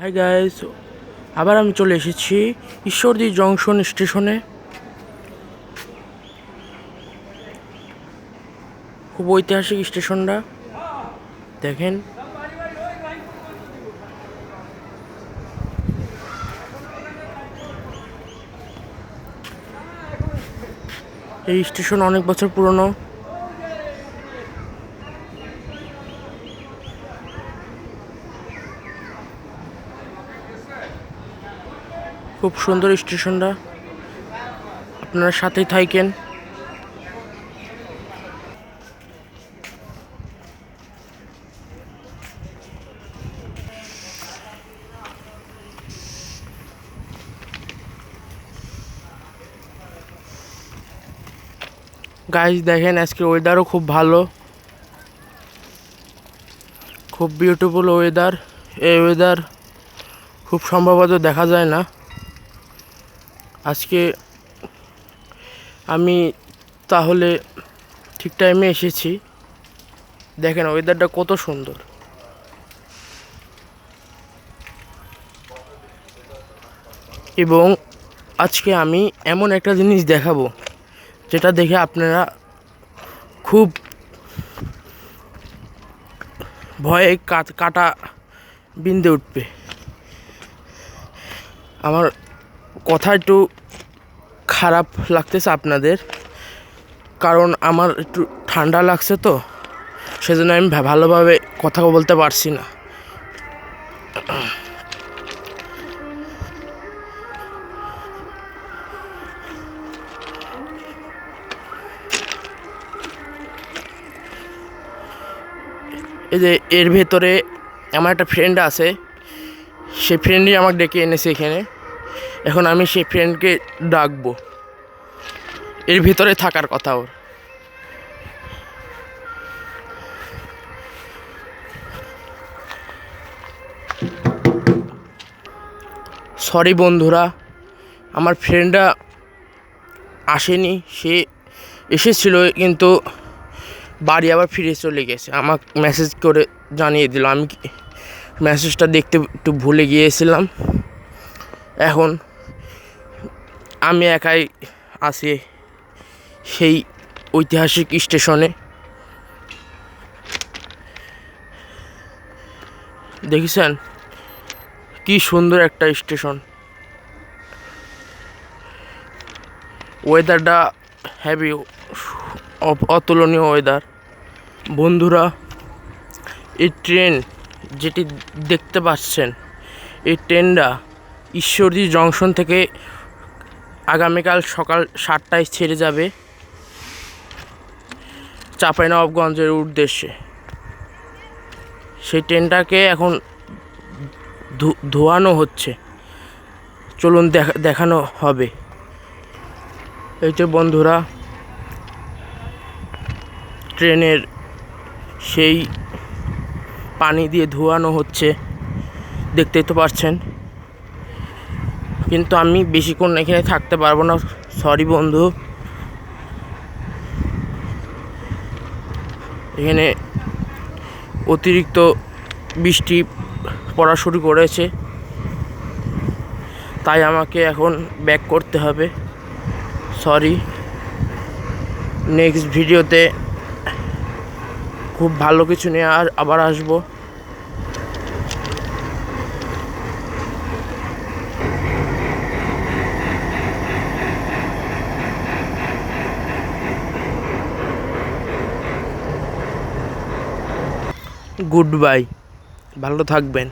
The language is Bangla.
হাই গাইস, আবার আমি চলে এসেছি ঈশ্বরদী জংশন স্টেশনে। খুব ঐতিহাসিক স্টেশনটা দেখেন। এই স্টেশন অনেক বছর পুরনো। খুব সুন্দর স্টেশনটা, আপনারা সাথেই থাকেন। গাইস দেখেন, আজকে ওয়েদারও খুব ভালো, খুব বিউটিফুল ওয়েদার। এই ওয়েদার খুব সম্ভবত দেখা যায় না। আজকে আমি তাহলে ঠিক টাইমে এসেছি। দেখেন ওয়েদারটা কত সুন্দর। এবং আজকে আমি এমন একটা জিনিস দেখাবো যেটা দেখে আপনারা খুব ভয়ে কাটা বিন্দে উঠবে। আমার কথা একটু খারাপ লাগতেছে আপনাদের, কারণ আমার একটু ঠান্ডা লাগছে, তো সেজন্য আমি ভালোভাবে কথা বলতে পারছি না। এই যে এর ভেতরে আমার একটা ফ্রেন্ড আছে, সেই ফ্রেন্ডই আমাকে ডেকে এনেছে এখানে। এখন আমি সেই ফ্রেন্ডকে ডাকবো, এর ভিতরে থাকার কথা ওর। সরি বন্ধুরা, আমার ফ্রেন্ডটা আসেনি। সে এসেছিল কিন্তু বাড়ি আবার ফিরে চলে গেছে। আমাকে মেসেজ করে জানিয়ে দিল। আমি মেসেজটা দেখতে একটু ভুলে গিয়েছিলাম। এখন আমি একাই আছি সেই ঐতিহাসিক স্টেশনে। দেখেছেন কি সুন্দর একটা স্টেশন। ওয়েদারটা হ্যাভি, অতুলনীয় ওয়েদার। বন্ধুরা, এই ট্রেন যেটি দেখতে পাচ্ছেন, এই ট্রেনটা ঈশ্বরদী জংশন থেকে আগামীকাল সকাল 7টায় ছেড়ে যাবে চাঁপাইনবাবগঞ্জের উদ্দেশ্যে। সেই ট্রেনটাকে এখন ধোয়ানো হচ্ছে। চলুন দেখানো হবে। এই যে বন্ধুরা, ট্রেনের সেই পানি দিয়ে ধোয়ানো হচ্ছে, দেখতেই তো পাচ্ছেন। কিন্তু আমি বেশিক্ষণ এখানে থাকতে পারবো না, সরি বন্ধু। এখানে অতিরিক্ত বৃষ্টি পড়া শুরু করেছে, তাই আমাকে এখন ব্যাক করতে হবে, সরি। নেক্সট ভিডিওতে খুব ভালো কিছু নিয়ে আবার আসবো। গুড বাই, ভালো থাকবেন।